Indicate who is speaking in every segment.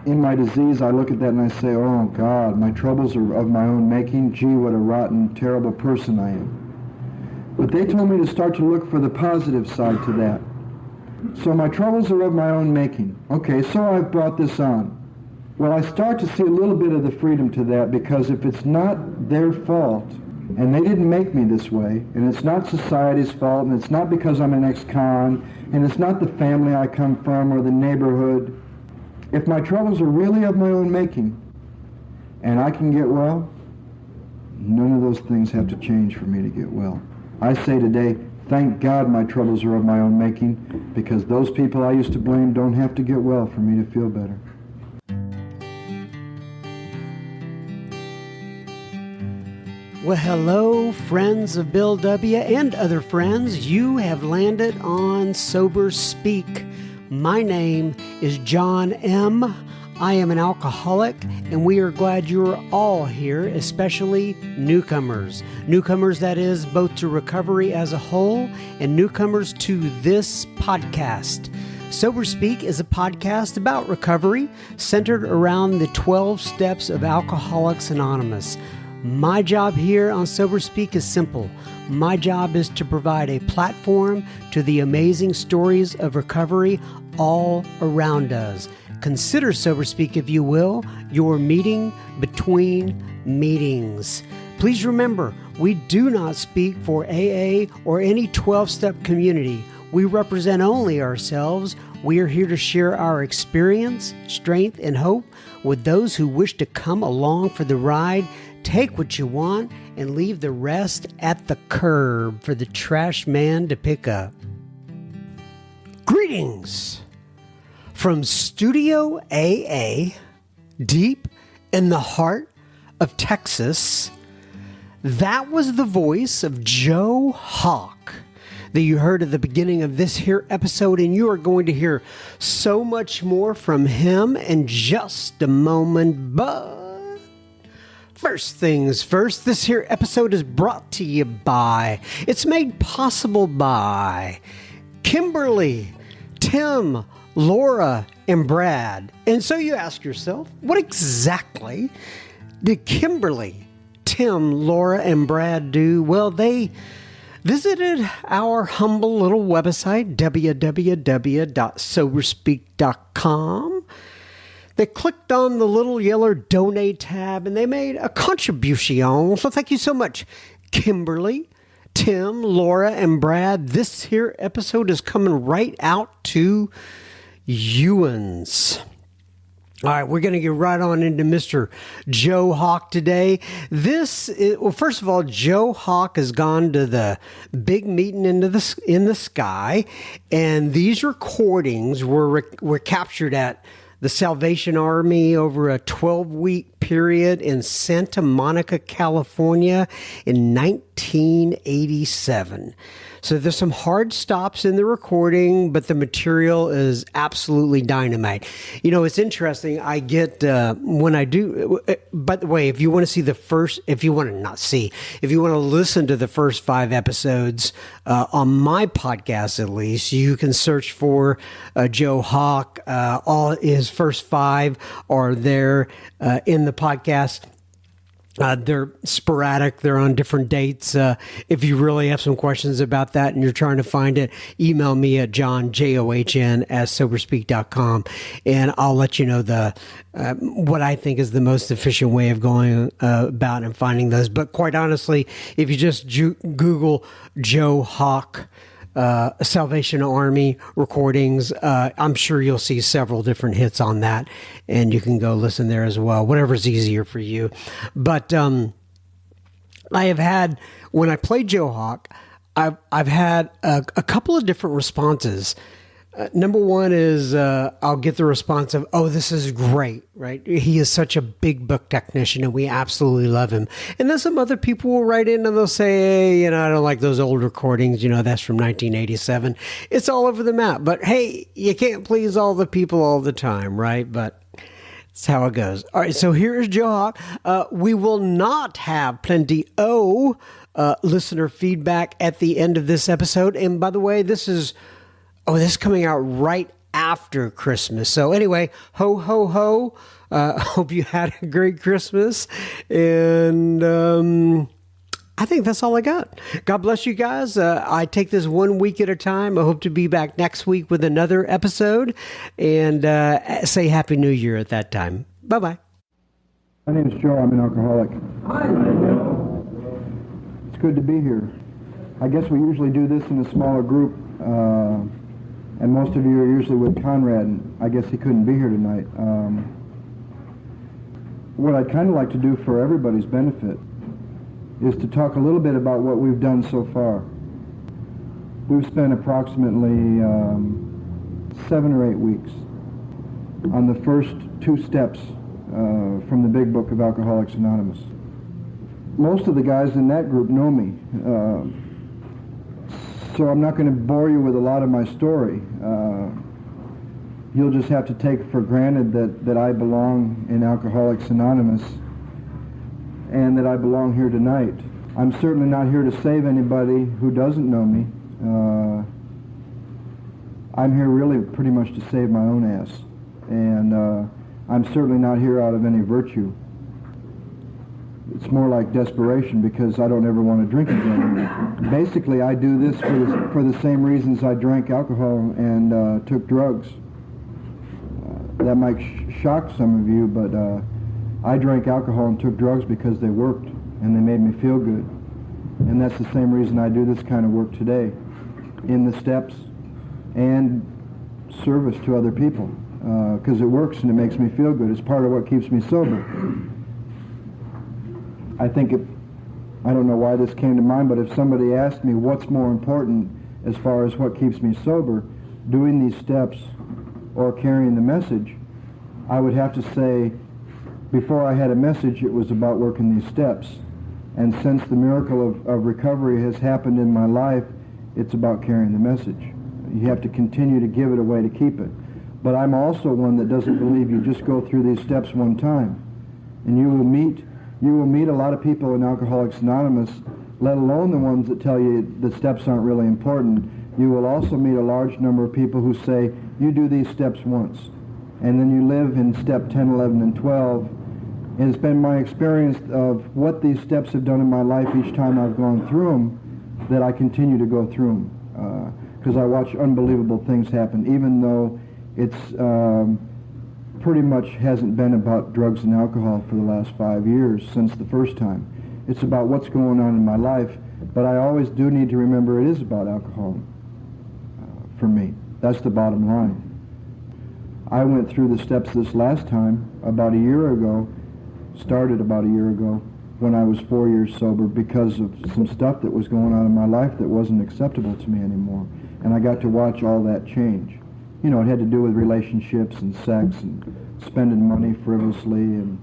Speaker 1: in my disease, I look at that and I say, oh God, my troubles are of my own making. Gee, what a rotten, terrible person I am. But they told me to start to look for the positive side to that. So my troubles are of my own making. Okay, so I've brought this on. Well, I start to see a little bit of the freedom to that, because if it's not their fault, and they didn't make me this way, and it's not society's fault, and it's not because I'm an ex-con, and it's not the family I come from or the neighborhood, if my troubles are really of my own making, and I can get well, none of those things have to change for me to get well. I say today, thank God my troubles are of my own making, because those people I used to blame don't have to get well for me to feel better.
Speaker 2: Well, hello, friends of Bill W. and other friends. You have landed on Sober Speak. My name is John M. I am an alcoholic, and we are glad you're all here, especially newcomers. Newcomers, that is, both to recovery as a whole and newcomers to this podcast. Sober Speak is a podcast about recovery centered around the 12 steps of Alcoholics Anonymous. My job here on Sober Speak is simple. My job is to provide a platform to the amazing stories of recovery all around us. Consider Sober Speak, if you will, your meeting between meetings. Please remember, we do not speak for AA or any 12-step community. We represent only ourselves. We are here to share our experience, strength, and hope with those who wish to come along for the ride. Take what you want and leave the rest at the curb for the trash man to pick up. Greetings from Studio AA, deep in the heart of Texas. That was the voice of Joe Hawk that you heard at the beginning of this here episode, and you are going to hear so much more from him in just a moment, but first things first, this here episode is brought to you by, it's made possible by Kimberly, Tim, Laura, and Brad. And so you ask yourself, what exactly did Kimberly, Tim, Laura, and Brad do? Well, they visited our humble little website, www.soberspeak.com. They clicked on the little yellow donate tab and they made a contribution. So thank you so much, Kimberly, Tim, Laura, and Brad. This here episode is coming right out to Ewan's. All right, we're going to get right on into Mr. Joe Hawk today. Well, first of all, Joe Hawk has gone to the big meeting in the sky, and these recordings were captured at the Salvation Army over a 12-week period in Santa Monica, California in 1987. So there's some hard stops in the recording, but the material is absolutely dynamite. You know, it's interesting. I get, when I do, by the way, if you want to see if you want to listen to the first 5 episodes on my podcast, at least, you can search for Joe Hawk. All his first 5 are there in the podcast. They're sporadic. They're on different dates. If you really have some questions about that and you're trying to find it, email me at john@soberspeak.com, and I'll let you know what I think is the most efficient way of going about and finding those. But quite honestly, if you just Google Joe Hawk, Salvation Army recordings, I'm sure you'll see several different hits on that, and you can go listen there as well, whatever's easier for you. But I have had, when I played Joe Hawk, I've had a couple of different responses. Number one is I'll get the response of, oh, this is great, right? He is such a big book technician and we absolutely love him. And then some other people will write in and they'll say, hey, I don't like those old recordings. That's from 1987. It's all over the map. But hey, you can't please all the people all the time, right? But that's how it goes. All right, so here's Joe Hawk. We will not have plenty listener feedback at the end of this episode. And by the way, this is coming out right after Christmas. So anyway, ho, ho, ho. Hope you had a great Christmas. And I think that's all I got. God bless you guys. I take this 1 week at a time. I hope to be back next week with another episode. And say Happy New Year at that time. Bye-bye.
Speaker 1: My name is Joe. I'm an alcoholic.
Speaker 3: Hi, Joe.
Speaker 1: It's good to be here. I guess we usually do this in a smaller group, and most of you are usually with Conrad, and I guess he couldn't be here tonight. What I'd kind of like to do for everybody's benefit is to talk a little bit about what we've done so far. We've spent approximately 7 or 8 weeks on the first 2 steps from the big book of Alcoholics Anonymous. Most of the guys in that group know me, so I'm not going to bore you with a lot of my story. You'll just have to take for granted that I belong in Alcoholics Anonymous and that I belong here tonight. I'm certainly not here to save anybody who doesn't know me. I'm here really pretty much to save my own ass, and I'm certainly not here out of any virtue. It's more like desperation because I don't ever want to drink again. Basically, I do this for the same reasons I drank alcohol and took drugs. That might shock some of you, but I drank alcohol and took drugs because they worked and they made me feel good. And that's the same reason I do this kind of work today, in the steps and service to other people, because it works and it makes me feel good. It's part of what keeps me sober. I don't know why this came to mind, but if somebody asked me what's more important as far as what keeps me sober, doing these steps or carrying the message, I would have to say, before I had a message, it was about working these steps. And since the miracle of recovery has happened in my life, it's about carrying the message. You have to continue to give it away to keep it. But I'm also one that doesn't believe you just go through these steps one time. And you will meet a lot of people in Alcoholics Anonymous, let alone the ones that tell you the steps aren't really important. You will also meet a large number of people who say, you do these steps once, and then you live in step 10, 11, and 12. And it's been my experience of what these steps have done in my life each time I've gone through them that I continue to go through them, because I watch unbelievable things happen, even though it's pretty much hasn't been about drugs and alcohol for the last 5 years since the first time. It's about what's going on in my life, but I always do need to remember it is about alcohol for me. That's the bottom line. I went through the steps this last time about a year ago, started about a year ago, when I was 4 years sober because of some stuff that was going on in my life that wasn't acceptable to me anymore. And I got to watch all that change. You know, it had to do with relationships and sex and spending money frivolously and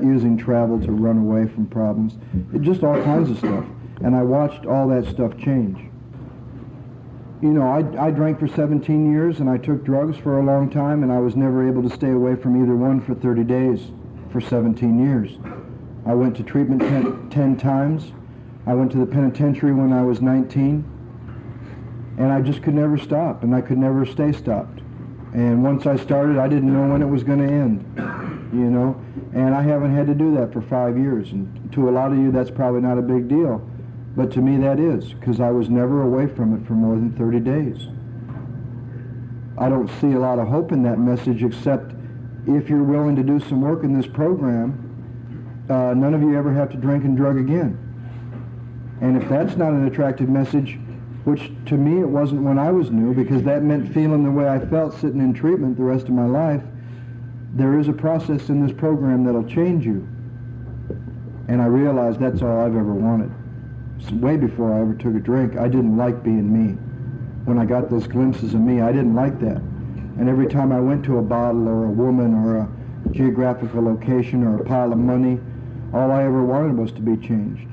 Speaker 1: using travel to run away from problems. Just all kinds of stuff. And I watched all that stuff change. You know, I drank for 17 years and I took drugs for a long time, and I was never able to stay away from either one for 30 days for 17 years. I went to treatment 10 times. I went to the penitentiary when I was 19. And I just could never stop, and I could never stay stopped. And once I started, I didn't know when it was going to end, you know. And I haven't had to do that for 5 years. And to a lot of you, that's probably not a big deal. But to me, that is, because I was never away from it for more than 30 days. I don't see a lot of hope in that message, except if you're willing to do some work in this program, none of you ever have to drink and drug again. And if that's not an attractive message, which to me it wasn't when I was new, because that meant feeling the way I felt sitting in treatment the rest of my life, there is a process in this program that'll change you. And I realized that's all I've ever wanted. So way before I ever took a drink, I didn't like being me. When I got those glimpses of me, I didn't like that. And every time I went to a bottle or a woman or a geographical location or a pile of money, all I ever wanted was to be changed.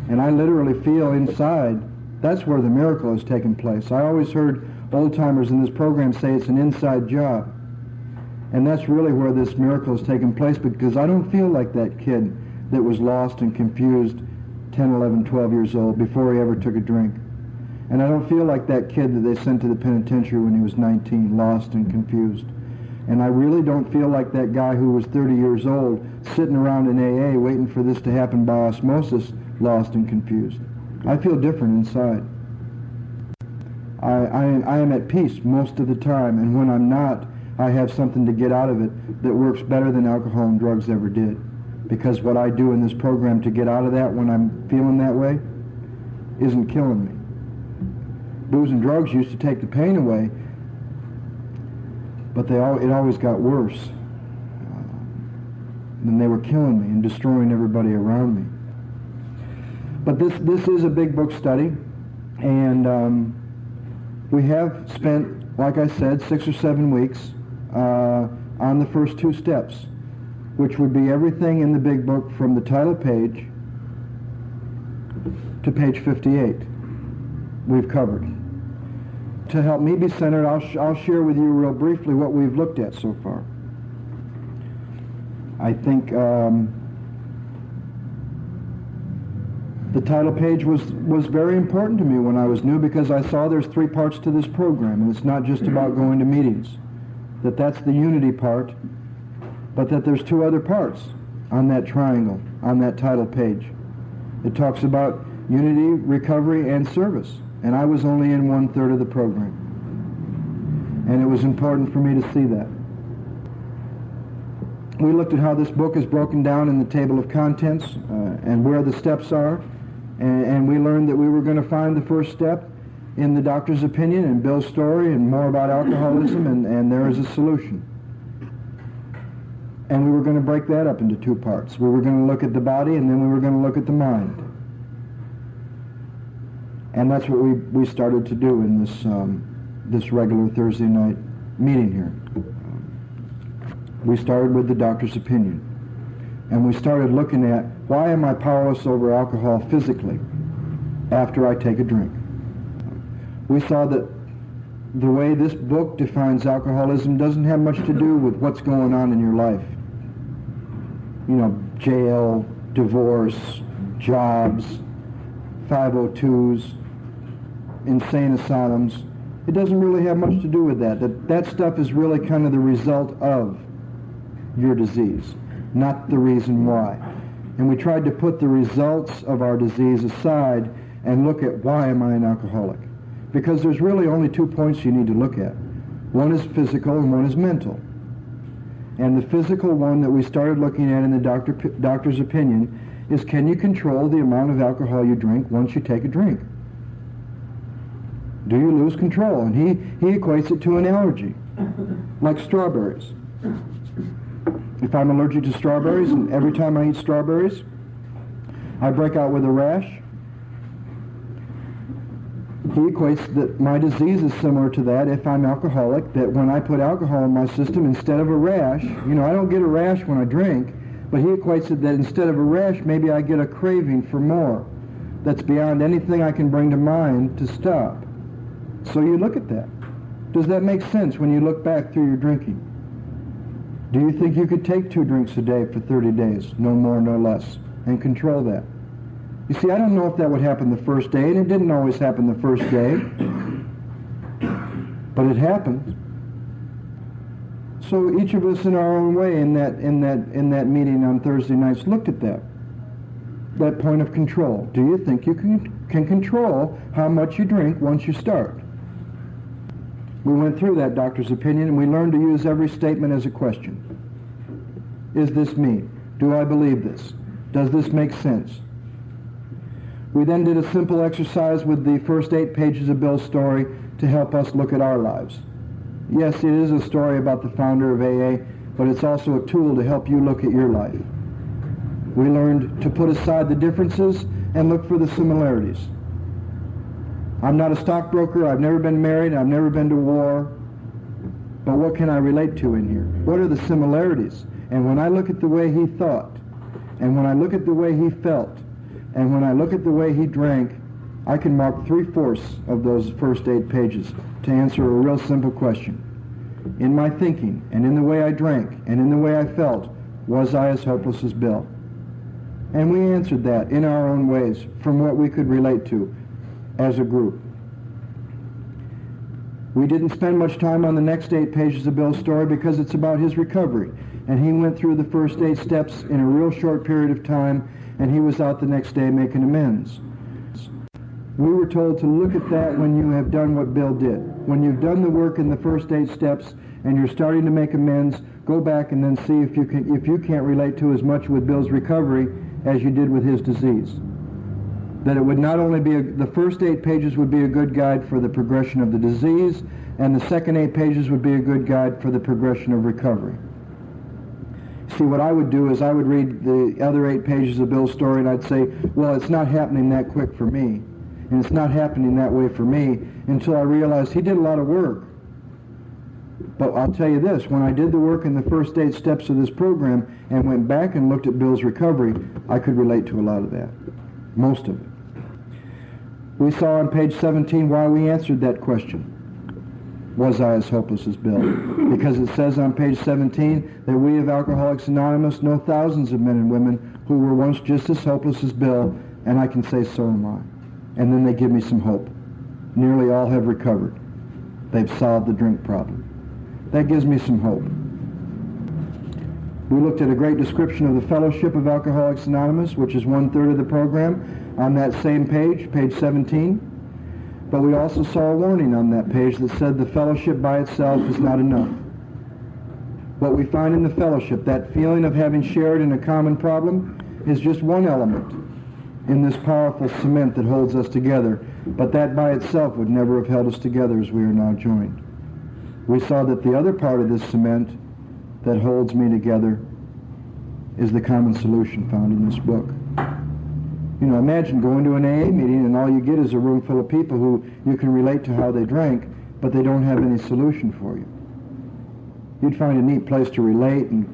Speaker 1: And I literally feel inside that's where the miracle has taken place. I always heard old-timers in this program say it's an inside job. And that's really where this miracle has taken place, because I don't feel like that kid that was lost and confused 10, 11, 12 years old before he ever took a drink. And I don't feel like that kid that they sent to the penitentiary when he was 19, lost and confused. And I really don't feel like that guy who was 30 years old sitting around in AA waiting for this to happen by osmosis, lost and confused. I feel different inside. I am at peace most of the time, and when I'm not, I have something to get out of it that works better than alcohol and drugs ever did. Because what I do in this program to get out of that when I'm feeling that way isn't killing me. Booze and drugs used to take the pain away, but it always got worse. And they were killing me and destroying everybody around me. But this is a big book study, and we have spent, like I said, 6 or 7 weeks on the first 2 steps, which would be everything in the big book from the title page to page 58 we've covered. To help me be centered, I'll share with you real briefly what we've looked at so far. I think the title page was very important to me when I was new, because I saw there's 3 parts to this program, and it's not just about going to meetings. That's the unity part, but that there's 2 other parts on that triangle, on that title page. It talks about unity, recovery, and service. And I was only in 1/3 of the program. And it was important for me to see that. We looked at how this book is broken down in the table of contents and where the steps are. And we learned that we were going to find the first step in the doctor's opinion and Bill's story and more about alcoholism, and there is a solution. And we were going to break that up into 2 parts. We were going to look at the body, and then we were going to look at the mind. And that's what we started to do in this regular Thursday night meeting here. We started with the doctor's opinion. And we started looking at, why am I powerless over alcohol physically after I take a drink? We saw that the way this book defines alcoholism doesn't have much to do with what's going on in your life. You know, jail, divorce, jobs, 502s, insane asylums. It doesn't really have much to do with that. That stuff is really kind of the result of your disease, not the reason why. And we tried to put the results of our disease aside and look at, why am I an alcoholic? Because there's really only 2 points you need to look at. One is physical and one is mental. And the physical one that we started looking at in the doctor's opinion is, can you control the amount of alcohol you drink once you take a drink? Do you lose control? And he equates it to an allergy, like strawberries. If I'm allergic to strawberries, and every time I eat strawberries, I break out with a rash, he equates that my disease is similar to that if I'm alcoholic, that when I put alcohol in my system, instead of a rash, you know, I don't get a rash when I drink, but he equates it that instead of a rash, maybe I get a craving for more that's beyond anything I can bring to mind to stop. So you look at that. Does that make sense when you look back through your drinking? Do you think you could take 2 drinks a day for 30 days, no more, no less, and control that? You see, I don't know if that would happen the first day, and it didn't always happen the first day, but it happened. So each of us in our own way in that meeting on Thursday nights looked at that point of control. Do you think you can control how much you drink once you start? We went through that doctor's opinion, and we learned to use every statement as a question. Is this me? Do I believe this? Does this make sense? We then did a simple exercise with the first 8 pages of Bill's story to help us look at our lives. Yes, it is a story about the founder of AA, but it's also a tool to help you look at your life. We learned to put aside the differences and look for the similarities. I'm not a stockbroker, I've never been married, I've never been to war, but what can I relate to in here? What are the similarities? And when I look at the way he thought, and when I look at the way he felt, and when I look at the way he drank, I can mark 3/4 of those first 8 pages to answer a real simple question. In my thinking, and in the way I drank, and in the way I felt, was I as hopeless as Bill? And we answered that in our own ways from what we could relate to as a group. We didn't spend much time on the next 8 pages of Bill's story because it's about his recovery. And he went through the first 8 steps in a real short period of time, and he was out the next day making amends. We were told to look at that when you have done what Bill did. When you've done the work in the first 8 steps and you're starting to make amends, go back and then see if you can't relate to as much with Bill's recovery as you did with his disease. That it would not only be the first 8 pages would be a good guide for the progression of the disease, and the second 8 pages would be a good guide for the progression of recovery. See, what I would do is I would read the other 8 pages of Bill's story and I'd say, well, it's not happening that quick for me. And it's not happening that way for me, until I realized he did a lot of work. But I'll tell you this, when I did the work in the first 8 steps of this program and went back and looked at Bill's recovery, I could relate to a lot of that. Most of it. We saw on page 17 why we answered that question. Was I as hopeless as Bill? Because it says on page 17 that we of Alcoholics Anonymous know thousands of men and women who were once just as hopeless as Bill, and I can say so am I. And then they give me some hope. Nearly all have recovered. They've solved the drink problem. That gives me some hope. We looked at a great description of the Fellowship of Alcoholics Anonymous, which is 1/3 of the program, on that same page, page 17. But we also saw a warning on that page that said the fellowship by itself is not enough. What we find in the fellowship, that feeling of having shared in a common problem, is just one element in this powerful cement that holds us together, but that by itself would never have held us together as we are now joined. We saw that the other part of this cement that holds me together is the common solution found in this book. You know, imagine going to an AA meeting and all you get is a room full of people who you can relate to how they drank, but they don't have any solution for you. You'd find a neat place to relate, and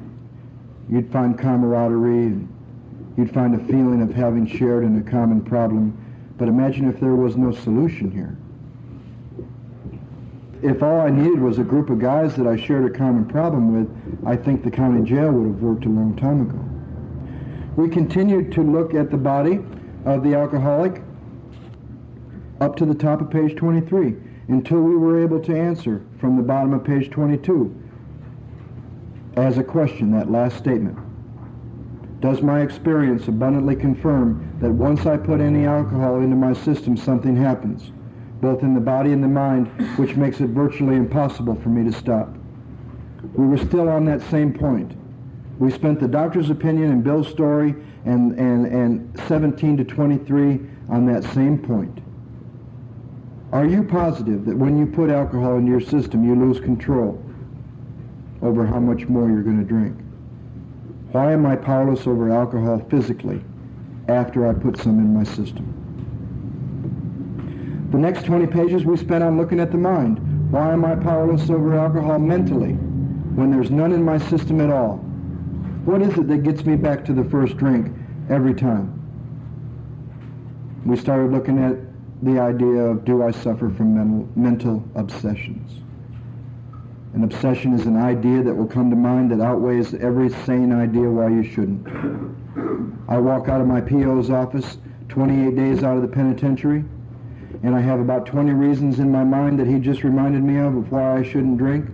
Speaker 1: you'd find camaraderie, and you'd find a feeling of having shared in a common problem. But imagine if there was no solution here. If all I needed was a group of guys that I shared a common problem with, I think the county jail would have worked a long time ago. We continued to look at the body of the alcoholic up to the top of page 23 until we were able to answer from the bottom of page 22 as a question, that last statement. Does my experience abundantly confirm that once I put any alcohol into my system, something happens, both in the body and the mind, which makes it virtually impossible for me to stop? We were still on that same point. We spent the doctor's opinion and Bill's story and 17 to 23 on that same point. Are you positive that when you put alcohol into your system, you lose control over how much more you're going to drink? Why am I powerless over alcohol physically after I put some in my system? The next 20 pages we spent on looking at the mind. Why am I powerless over alcohol mentally when there's none in my system at all? What is it that gets me back to the first drink every time? We started looking at the idea of, do I suffer from mental obsessions? An obsession is an idea that will come to mind that outweighs every sane idea why you shouldn't. I walk out of my PO's office 28 days out of the penitentiary, and I have about 20 reasons in my mind that he just reminded me of why I shouldn't drink.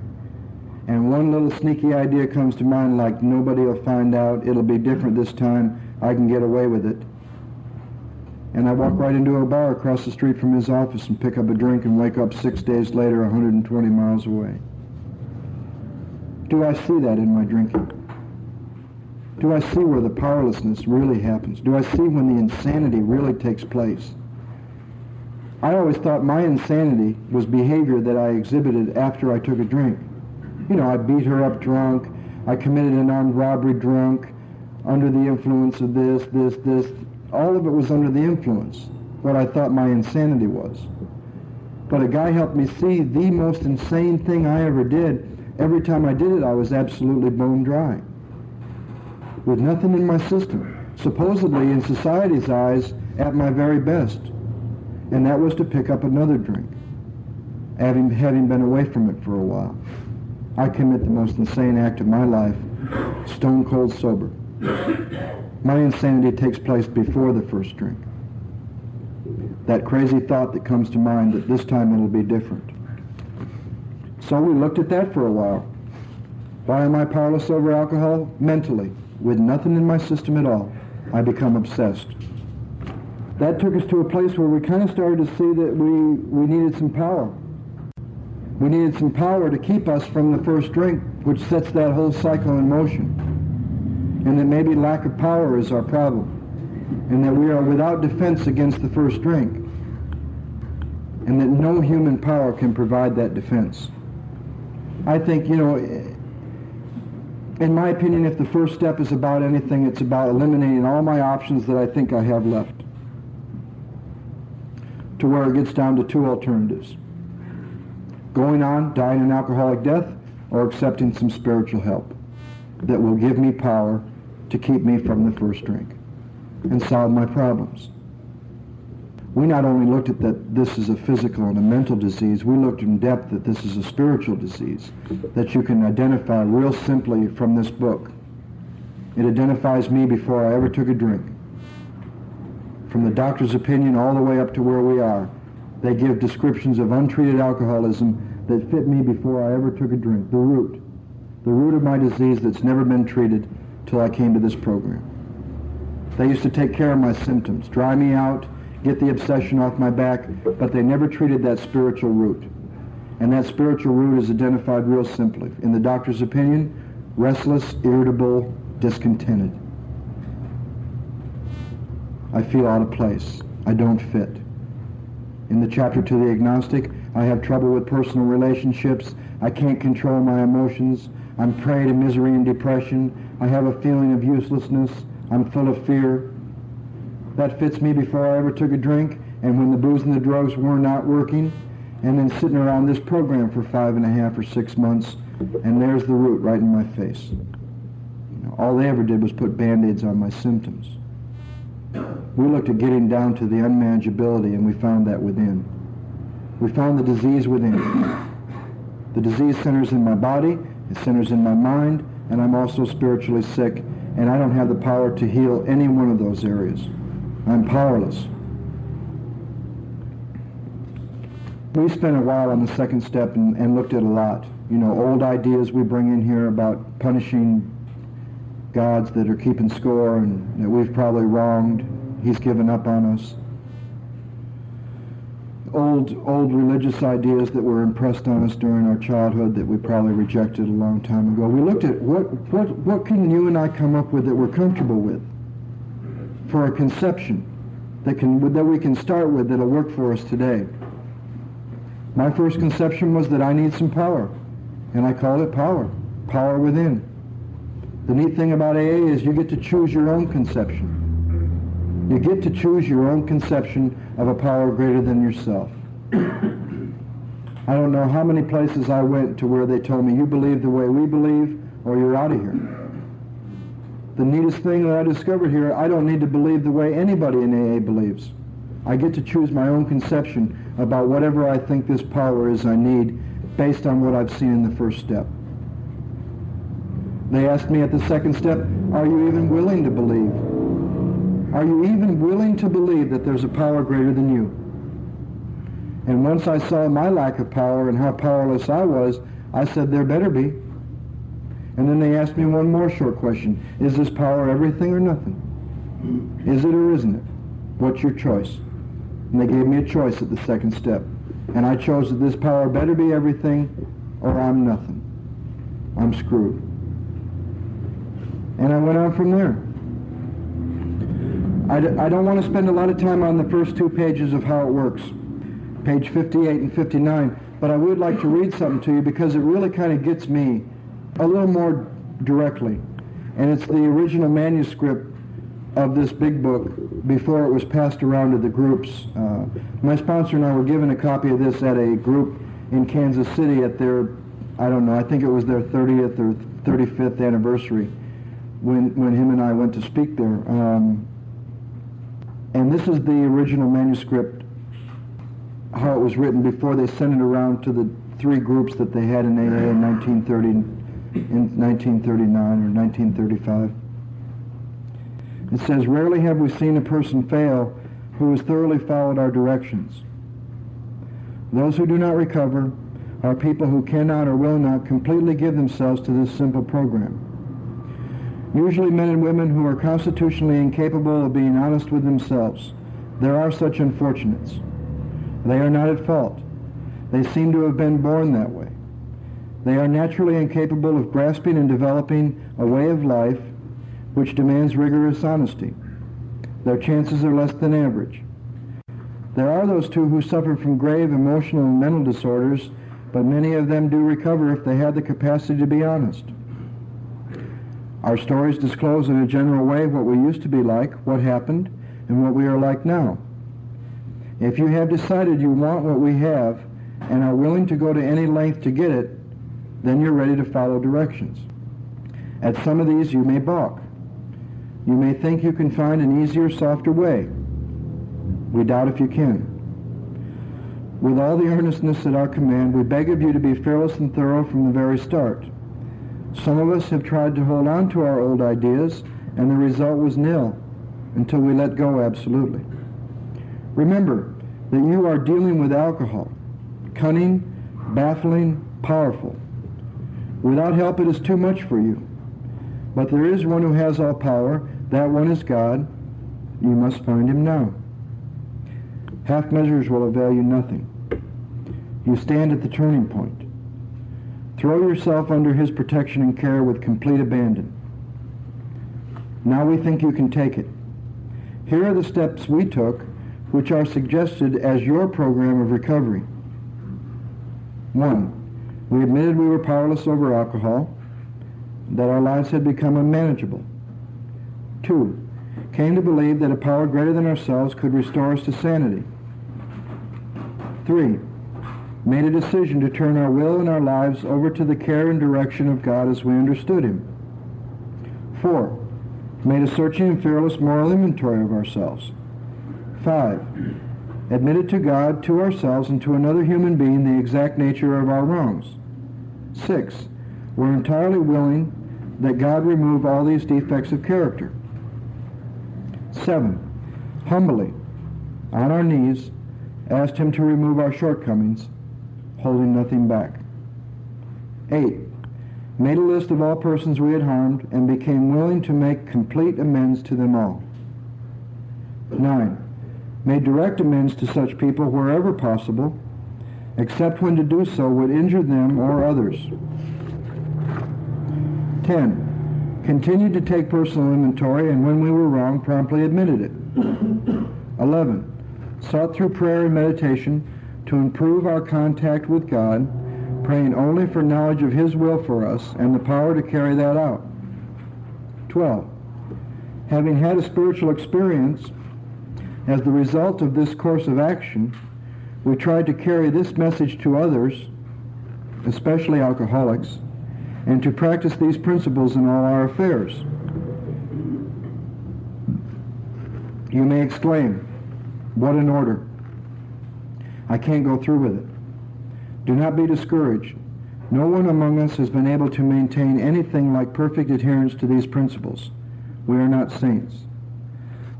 Speaker 1: And one little sneaky idea comes to mind, like nobody will find out, it'll be different this time, I can get away with it. And I walk right into a bar across the street from his office and pick up a drink and wake up 6 days later 120 miles away. Do I see that in my drinking? Do I see where the powerlessness really happens? Do I see when the insanity really takes place? I always thought my insanity was behavior that I exhibited after I took a drink. You know, I beat her up drunk, I committed an armed robbery drunk, under the influence of this. All of it was under the influence, what I thought my insanity was. But a guy helped me see the most insane thing I ever did. Every time I did it, I was absolutely bone dry, with nothing in my system, supposedly in society's eyes at my very best. And that was to pick up another drink, having been away from it for a while. I commit the most insane act of my life, stone cold sober. My insanity takes place before the first drink. That crazy thought that comes to mind that this time it'll be different. So we looked at that for a while. Why am I powerless over alcohol? Mentally, with nothing in my system at all, I become obsessed. That took us to a place where we kind of started to see that we needed some power. We needed some power to keep us from the first drink, which sets that whole cycle in motion. And that maybe lack of power is our problem. And that we are without defense against the first drink. And that no human power can provide that defense. I think, in my opinion, if the first step is about anything, it's about eliminating all my options that I think I have left. To where it gets down to two alternatives. Going on, dying an alcoholic death, or accepting some spiritual help that will give me power to keep me from the first drink and solve my problems. We not only looked at that this is a physical and a mental disease, we looked in depth that this is a spiritual disease that you can identify real simply from this book. It identifies me before I ever took a drink. From the doctor's opinion all the way up to where we are, they give descriptions of untreated alcoholism that fit me before I ever took a drink. The root of my disease that's never been treated till I came to this program. They used to take care of my symptoms, dry me out, get the obsession off my back, but they never treated that spiritual root. And that spiritual root is identified real simply. In the doctor's opinion, restless, irritable, discontented. I feel out of place. I don't fit. In the chapter to the agnostic, I have trouble with personal relationships. I can't control my emotions. I'm prey to misery and depression. I have a feeling of uselessness. I'm full of fear. That fits me before I ever took a drink, and when the booze and the drugs were not working, and then sitting around this program for 5.5 or 6 months, and there's the root right in my face. All they ever did was put Band-Aids on my symptoms. We looked at getting down to the unmanageability, and we found that within. We found the disease within. The disease centers in my body, it centers in my mind, and I'm also spiritually sick, and I don't have the power to heal any one of those areas. I'm powerless. We spent a while on the second step and looked at a lot. Old ideas we bring in here about punishing gods that are keeping score and that we've probably wronged. He's given up on us. Old religious ideas that were impressed on us during our childhood that we probably rejected a long time ago. We looked at what can you and I come up with that we're comfortable with for a conception that we can start with that'll work for us today. My first conception was that I need some power, and I called it power within. The neat thing about AA is you get to choose your own conception. You get to choose your own conception of a power greater than yourself. I don't know how many places I went to where they told me, you believe the way we believe, or you're out of here. The neatest thing that I discovered here, I don't need to believe the way anybody in AA believes. I get to choose my own conception about whatever I think this power is I need based on what I've seen in the first step. They asked me at the second step, are you even willing to believe? Are you even willing to believe that there's a power greater than you? And once I saw my lack of power and how powerless I was, I said there better be. And then they asked me one more short question. Is this power everything or nothing? Is it or isn't it? What's your choice? And they gave me a choice at the second step. And I chose that this power better be everything or I'm nothing. I'm screwed. And I went on from there. I don't want to spend a lot of time on the first 2 pages of how it works, page 58 and 59, but I would like to read something to you because it really kind of gets me a little more directly. And it's the original manuscript of this big book before it was passed around to the groups. My sponsor and I were given a copy of this at a group in Kansas City at their, I think it was their 30th or 35th anniversary when him and I went to speak there. And this is the original manuscript, how it was written before they sent it around to the 3 groups that they had in AA in 1939 or 1935. It says, rarely have we seen a person fail who has thoroughly followed our directions. Those who do not recover, are people who cannot or will not completely give themselves to this simple program. Usually men and women who are constitutionally incapable of being honest with themselves. There are such unfortunates. They are not at fault. They seem to have been born that way. They are naturally incapable of grasping and developing a way of life which demands rigorous honesty. Their chances are less than average. There are those too who suffer from grave emotional and mental disorders, but many of them do recover if they have the capacity to be honest. Our stories disclose in a general way what we used to be like, what happened, and what we are like now. If you have decided you want what we have and are willing to go to any length to get it, then you're ready to follow directions. At some of these you may balk. You may think you can find an easier, softer way. We doubt if you can. With all the earnestness at our command, we beg of you to be fearless and thorough from the very start. Some of us have tried to hold on to our old ideas, and the result was nil until we let go absolutely. Remember that you are dealing with alcohol, cunning, baffling, powerful. Without help it is too much for you. But there is one who has all power. That one is God. You must find him now. Half measures will avail you nothing. You stand at the turning point. Throw yourself under his protection and care with complete abandon. Now we think you can take it. Here are the steps we took, which are suggested as your program of recovery. 1. We admitted we were powerless over alcohol, that our lives had become unmanageable. 2. Came to believe that a power greater than ourselves could restore us to sanity. 3. Made a decision to turn our will and our lives over to the care and direction of God as we understood him. 4. Made a searching and fearless moral inventory of ourselves. 5. Admitted to God, to ourselves, and to another human being the exact nature of our wrongs. 6. We're entirely willing that God remove all these defects of character. 7. Humbly, on our knees, asked him to remove our shortcomings, holding nothing back. 8. Made a list of all persons we had harmed and became willing to make complete amends to them all. 9. Made direct amends to such people wherever possible, except when to do so would injure them or others. 10. Continued to take personal inventory, and when we were wrong, promptly admitted it. 11. Sought through prayer and meditation to improve our contact with God, praying only for knowledge of his will for us and the power to carry that out. 12. Having had a spiritual experience, as the result of this course of action, we tried to carry this message to others, especially alcoholics, and to practice these principles in all our affairs. You may exclaim, what an order! I can't go through with it. Do not be discouraged. No one among us has been able to maintain anything like perfect adherence to these principles. We are not saints.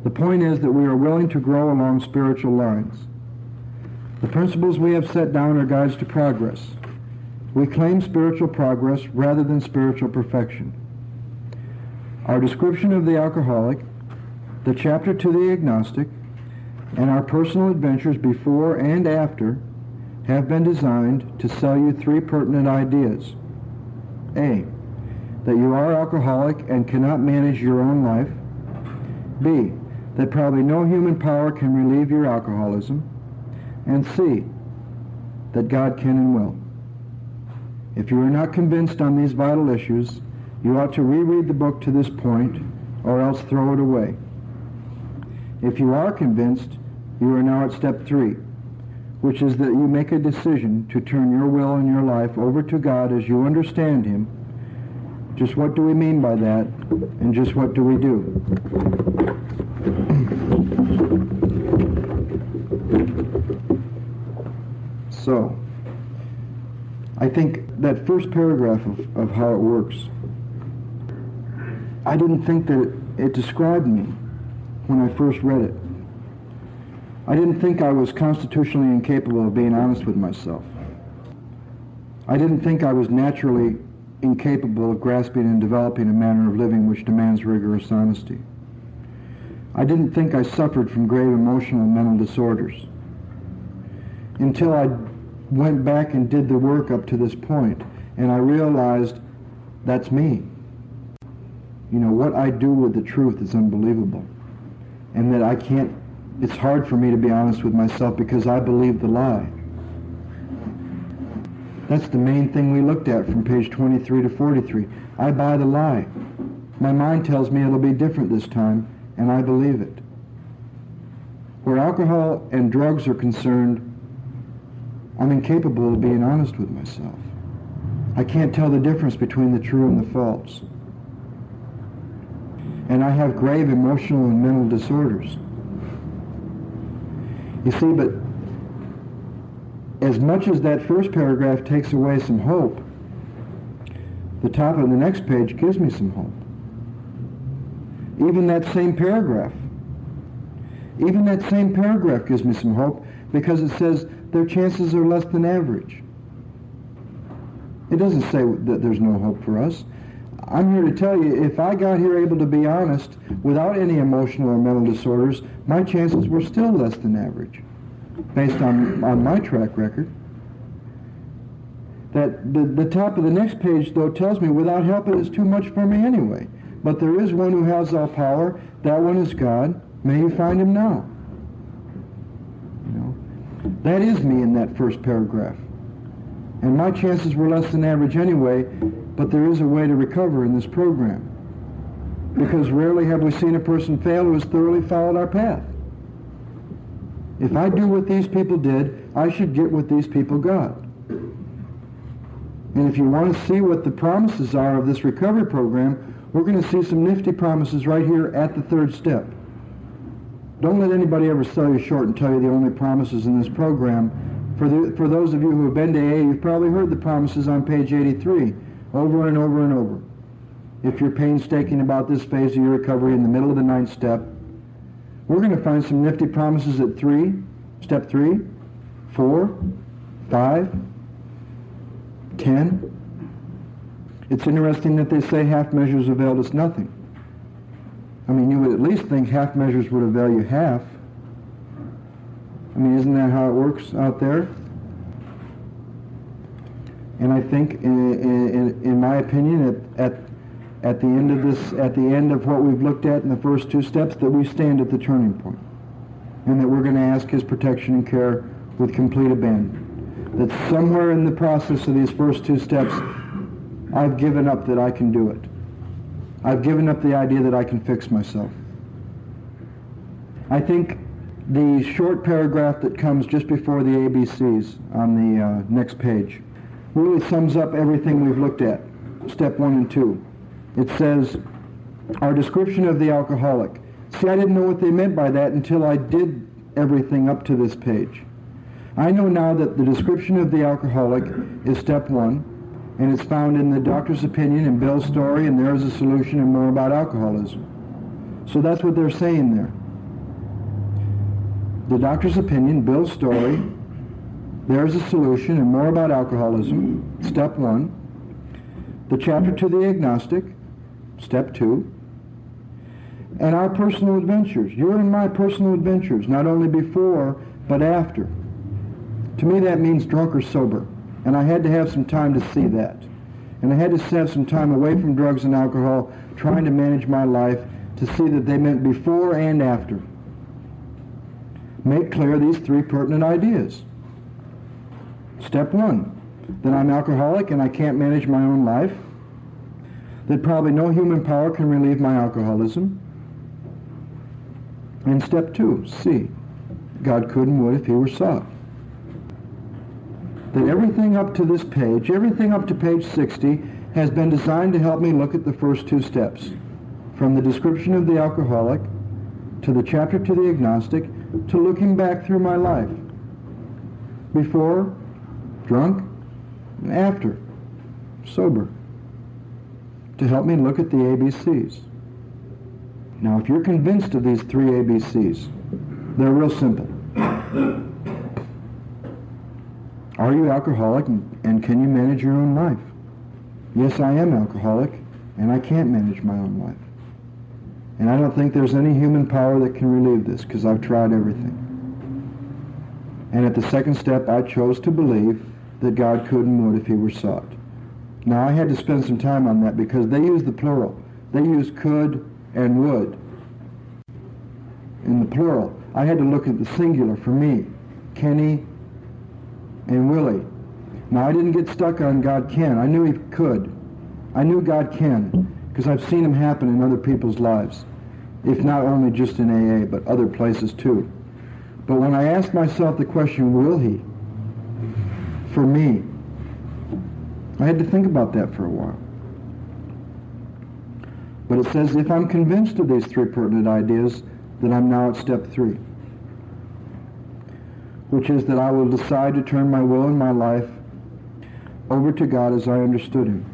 Speaker 1: The point is that we are willing to grow along spiritual lines. The principles we have set down are guides to progress. We claim spiritual progress rather than spiritual perfection. Our description of the alcoholic, the chapter to the agnostic, and our personal adventures before and after have been designed to sell you three pertinent ideas. A, that you are alcoholic and cannot manage your own life. B, that probably no human power can relieve your alcoholism. And C, that God can and will. If you are not convinced on these vital issues, you ought to reread the book to this point, or else throw it away. If you are convinced, you are now at step 3, which is that you make a decision to turn your will and your life over to God as you understand him. Just what do we mean by that, and just what do we do? So, I think that first paragraph of how it works, I didn't think that it described me when I first read it. I didn't think I was constitutionally incapable of being honest with myself. I didn't think I was naturally incapable of grasping and developing a manner of living which demands rigorous honesty. I didn't think I suffered from grave emotional and mental disorders until I went back and did the work up to this point, and I realized that's me. You know, what I do with the truth is unbelievable, and that it's hard for me to be honest with myself because I believe the lie. That's the main thing we looked at from page 23 to 43. I buy the lie. My mind tells me it'll be different this time, and I believe it. Where alcohol and drugs are concerned, I'm incapable of being honest with myself. I can't tell the difference between the true and the false. And I have grave emotional and mental disorders. You see, but as much as that first paragraph takes away some hope, the top of the next page gives me some hope. Even that same paragraph gives me some hope because it says their chances are less than average. It doesn't say that there's no hope for us. I'm here to tell you, if I got here able to be honest without any emotional or mental disorders, my chances were still less than average, based on my track record. That the top of the next page, though, tells me without help it is too much for me anyway. But there is one who has all power. That one is God. May you find him now. You know, that is me in that first paragraph. And my chances were less than average anyway, but there is a way to recover in this program. Because rarely have we seen a person fail who has thoroughly followed our path. If I do what these people did, I should get what these people got. And if you want to see what the promises are of this recovery program, we're going to see some nifty promises right here at the third step. Don't let anybody ever sell you short and tell you the only promises in this program. For those of you who have been to AA, you've probably heard the promises on page 83 over and over and over. If you're painstaking about this phase of your recovery in the middle of the ninth step, we're going to find some nifty promises at step 3, 4, 5, 10. It's interesting that they say half measures availed us nothing. I mean, you would at least think half measures would avail you half. I mean, isn't that how it works out there? And I think, in my opinion, at the end of this, at the end of what we've looked at in the first two steps, that we stand at the turning point, and that we're going to ask His protection and care with complete abandon. That somewhere in the process of these first two steps, I've given up that I can do it. I've given up the idea that I can fix myself. I think the short paragraph that comes just before the ABCs on the next page really sums up everything we've looked at, step 1 and 2. It says, our description of the alcoholic. See, I didn't know what they meant by that until I did everything up to this page. I know now that the description of the alcoholic is step 1, and it's found in the doctor's opinion and Bill's story, and there is a solution and more about alcoholism. So that's what they're saying there. The doctor's opinion, Bill's story, there's a solution and more about alcoholism, step 1. The chapter to the agnostic, step 2. And our personal adventures, your and my personal adventures, not only before, but after. To me that means drunk or sober. And I had to have some time to see that. And I had to have some time away from drugs and alcohol, trying to manage my life, to see that they meant before and after. Make clear these 3 pertinent ideas. Step 1, that I'm alcoholic and I can't manage my own life. That probably no human power can relieve my alcoholism. And step 2, C, God could and would if He were sought. That everything up to this page, everything up to page 60, has been designed to help me look at the first 2 steps. From the description of the alcoholic, to the chapter to the agnostic, to looking back through my life. Before, drunk, and after, sober. To help me look at the ABCs. Now, if you're convinced of these 3 ABCs, they're real simple. are you alcoholic and can you manage your own life? Yes, I am alcoholic and I can't manage my own life. And I don't think there's any human power that can relieve this because I've tried everything. And at the second step, I chose to believe that God could and would if he were sought. Now, I had to spend some time on that because they use the plural. They use could and would in the plural. I had to look at the singular for me, Kenny and Willie. Now, I didn't get stuck on God can. I knew he could. I knew God can because I've seen him happen in other people's lives, if not only just in AA, but other places too. But when I asked myself the question, will he? For me, I had to think about that for a while. But it says, if I'm convinced of these three pertinent ideas, then I'm now at step 3, which is that I will decide to turn my will and my life over to God as I understood him.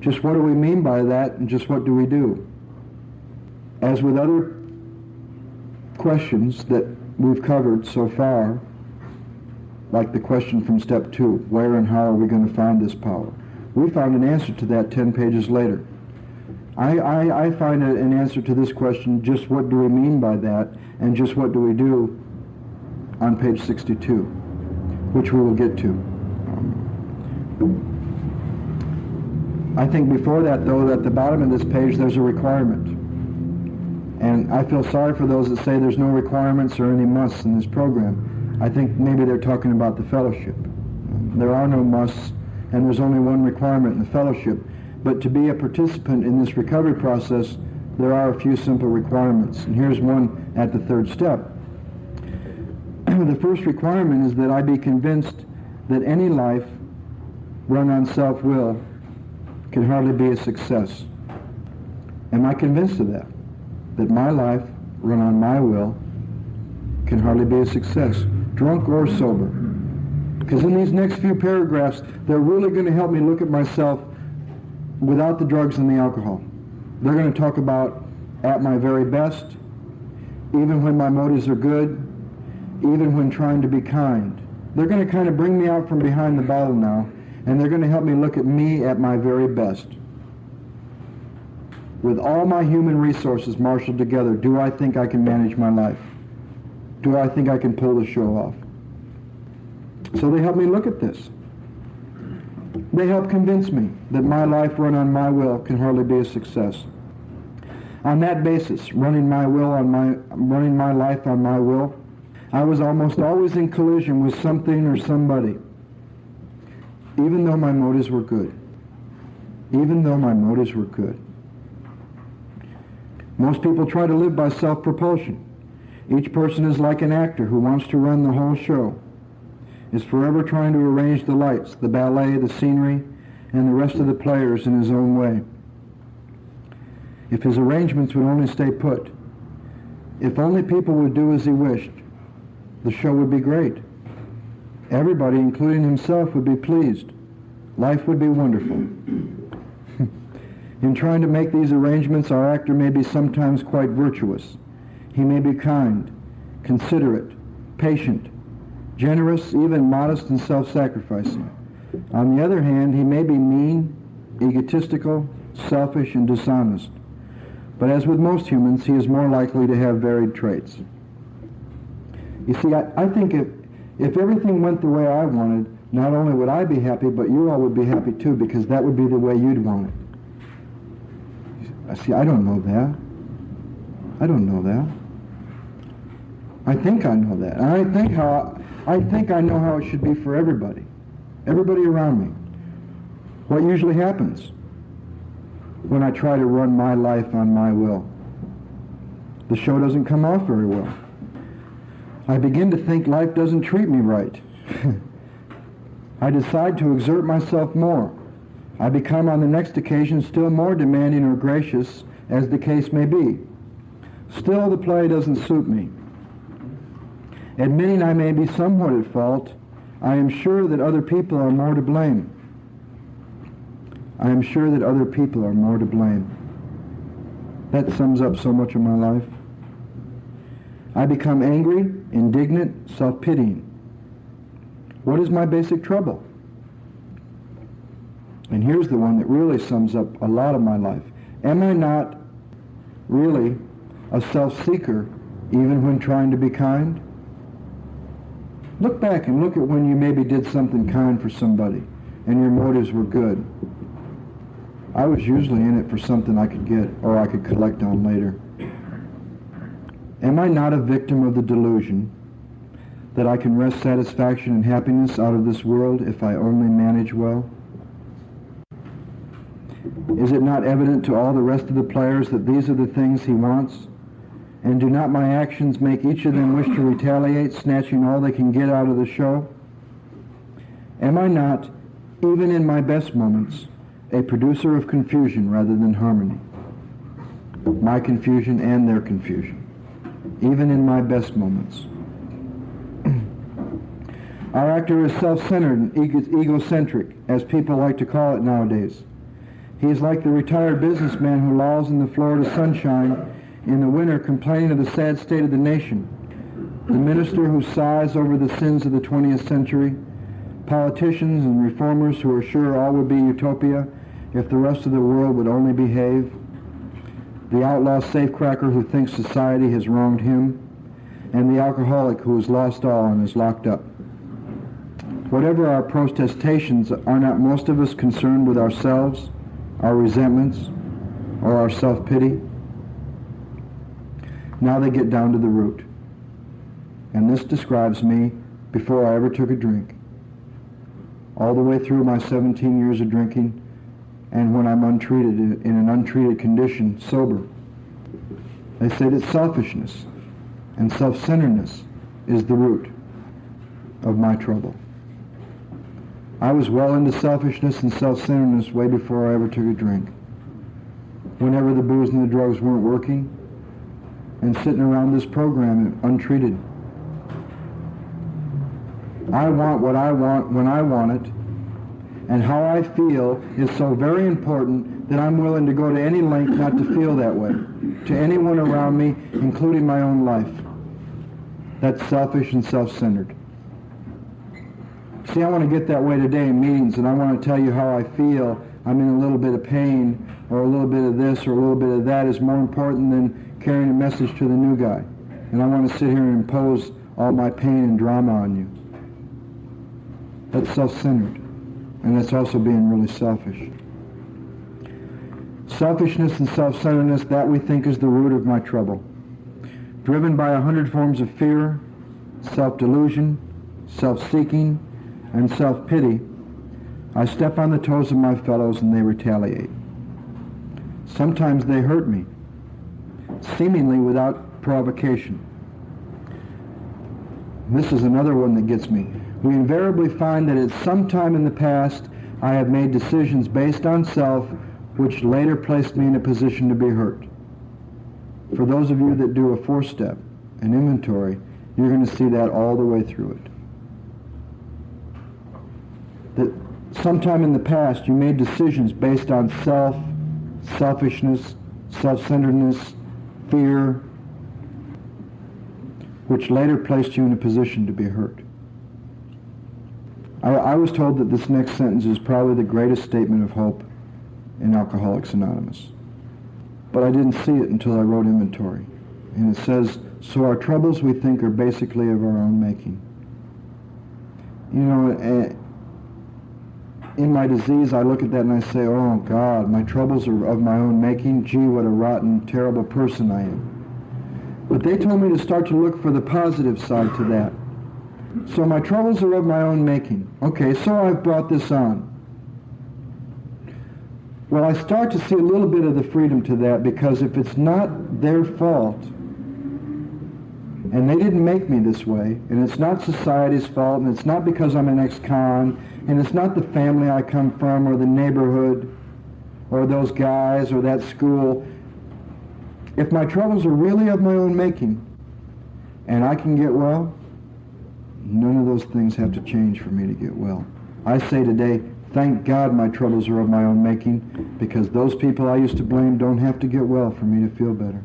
Speaker 1: Just what do we mean by that, and just what do we do? As with other questions that we've covered so far, like the question from step 2, where and how are we going to find this power? We found an answer to that 10 pages later. I find an answer to this question, just what do we mean by that, and just what do we do, on page 62, which we will get to. I think before that, though, at the bottom of this page, there's a requirement. And I feel sorry for those that say there's no requirements or any musts in this program. I think maybe they're talking about the fellowship. There are no musts, and there's only one requirement in the fellowship. But to be a participant in this recovery process, there are a few simple requirements. And here's one at the 3rd step. The first requirement is that I be convinced that any life run on self-will can hardly be a success. Am I convinced of that? That my life, run on my will, can hardly be a success, drunk or sober. Because in these next few paragraphs, they're really going to help me look at myself without the drugs and the alcohol. They're going to talk about at my very best, even when my motives are good, even when trying to be kind. They're going to kind of bring me out from behind the bottle now, and they're going to help me look at me at my very best. With all my human resources marshaled together, do I think I can manage my life? Do I think I can pull the show off? So they help me look at this. They help convince me that my life run on my will can hardly be a success. On that basis, running my life on my will, I was almost always in collision with something or somebody, even though my motives were good. Even though my motives were good. Most people try to live by self-propulsion. Each person is like an actor who wants to run the whole show, is forever trying to arrange the lights, the ballet, the scenery, and the rest of the players in his own way. If his arrangements would only stay put, if only people would do as he wished, the show would be great. Everybody, including himself, would be pleased. Life would be wonderful. In trying to make these arrangements, our actor may be sometimes quite virtuous. He may be kind, considerate, patient, generous, even modest and self-sacrificing. On the other hand, he may be mean, egotistical, selfish, and dishonest. But as with most humans, he is more likely to have varied traits. You see, I think if everything went the way I wanted, not only would I be happy, but you all would be happy too, because that would be the way you'd want it. See, I don't know that. I don't know that. I think I know that. And I think I know how it should be for everybody around me. What usually happens when I try to run my life on my will? The show doesn't come off very well. I begin to think life doesn't treat me right. I decide to exert myself more. I become on the next occasion still more demanding or gracious, as the case may be. Still, the play doesn't suit me. Admitting I may be somewhat at fault, I am sure that other people are more to blame. I am sure that other people are more to blame. That sums up so much of my life. I become angry, indignant, self-pitying. What is my basic trouble? And here's the one that really sums up a lot of my life. Am I not really a self-seeker even when trying to be kind? Look back and look at when you maybe did something kind for somebody and your motives were good. I was usually in it for something I could get or I could collect on later. Am I not a victim of the delusion that I can wrest satisfaction and happiness out of this world if I only manage well? Is it not evident to all the rest of the players that these are the things he wants? And do not my actions make each of them wish to retaliate, snatching all they can get out of the show? Am I not, even in my best moments, a producer of confusion rather than harmony? My confusion and their confusion, even in my best moments. Our actor is self-centered and egocentric, as people like to call it nowadays. He is like the retired businessman who lolls in the Florida sunshine in the winter complaining of the sad state of the nation, the minister who sighs over the sins of the 20th century, politicians and reformers who are sure all would be utopia if the rest of the world would only behave, the outlaw safecracker who thinks society has wronged him, and the alcoholic who has lost all and is locked up. Whatever our protestations, are not most of us concerned with ourselves, our resentments, or our self-pity? Now they get down to the root. And this describes me before I ever took a drink. All the way through my 17 years of drinking, and when I'm untreated, in an untreated condition, sober. They say that selfishness and self-centeredness is the root of my trouble. I was well into selfishness and self-centeredness way before I ever took a drink. Whenever the booze and the drugs weren't working, and sitting around this program untreated. I want what I want when I want it, and how I feel is so very important that I'm willing to go to any length not to feel that way, to anyone around me, including my own life. That's selfish and self-centered. See, I want to get that way today in meetings, and I want to tell you how I feel. I'm in a little bit of pain, or a little bit of this, or a little bit of that is more important than carrying a message to the new guy. And I want to sit here and impose all my pain and drama on you. That's self-centered. And that's also being really selfish. Selfishness and self-centeredness, that we think is the root of my trouble. Driven by 100 forms of fear, self-delusion, self-seeking, and self-pity, I step on the toes of my fellows and they retaliate. Sometimes they hurt me, seemingly without provocation. This is another one that gets me. We invariably find that at some time in the past I have made decisions based on self which later placed me in a position to be hurt. For those of you that do a 4-step, an inventory, you're going to see that all the way through it. That sometime in the past you made decisions based on self, selfishness, self-centeredness, fear, which later placed you in a position to be hurt. I was told that this next sentence is probably the greatest statement of hope in Alcoholics Anonymous. But I didn't see it until I wrote inventory. And it says, so our troubles we think are basically of our own making. You know, in my disease I look at that and I say, oh God, my troubles are of my own making. Gee, what a rotten, terrible person I am. But they told me to start to look for the positive side to that. So my troubles are of my own making. Okay, so I've brought this on. Well, I start to see a little bit of the freedom to that, because if it's not their fault, and they didn't make me this way, and it's not society's fault, and it's not because I'm an ex-con, and it's not the family I come from, or the neighborhood, or those guys, or that school. If my troubles are really of my own making, and I can get well, none of those things have to change for me to get well. I say today, thank God my troubles are of my own making, because those people I used to blame don't have to get well for me to feel better.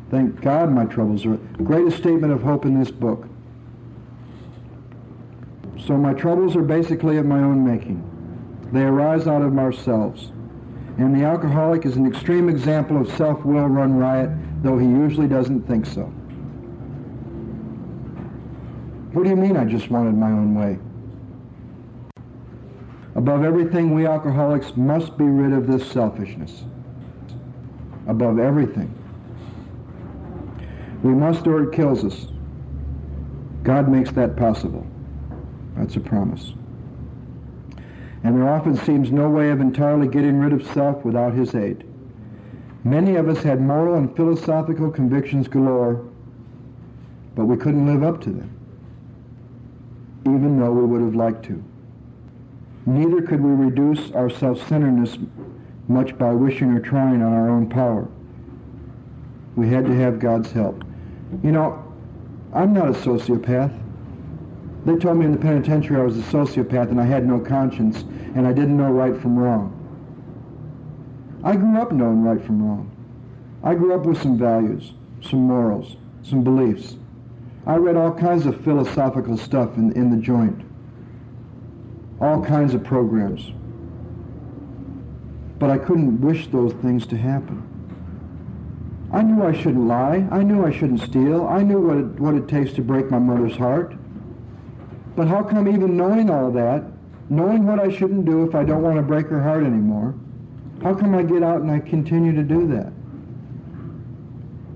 Speaker 1: Thank God my troubles are... Greatest statement of hope in this book. So my troubles are basically of my own making. They arise out of ourselves. And the alcoholic is an extreme example of self-will run riot, though he usually doesn't think so. What do you mean I just wanted my own way? Above everything, we alcoholics must be rid of this selfishness. Above everything. We must, or it kills us. God makes that possible. That's a promise. And there often seems no way of entirely getting rid of self without his aid. Many of us had moral and philosophical convictions galore, but we couldn't live up to them, even though we would have liked to. Neither could we reduce our self-centeredness much by wishing or trying on our own power. We had to have God's help. You know, I'm not a sociopath. They told me in the penitentiary I was a sociopath and I had no conscience and I didn't know right from wrong. I grew up knowing right from wrong. I grew up with some values, some morals, some beliefs. I read all kinds of philosophical stuff in the joint. All kinds of programs. But I couldn't wish those things to happen. I knew I shouldn't lie. I knew I shouldn't steal. I knew what it takes to break my mother's heart. But how come even knowing all that, knowing what I shouldn't do if I don't want to break her heart anymore, how come I get out and I continue to do that?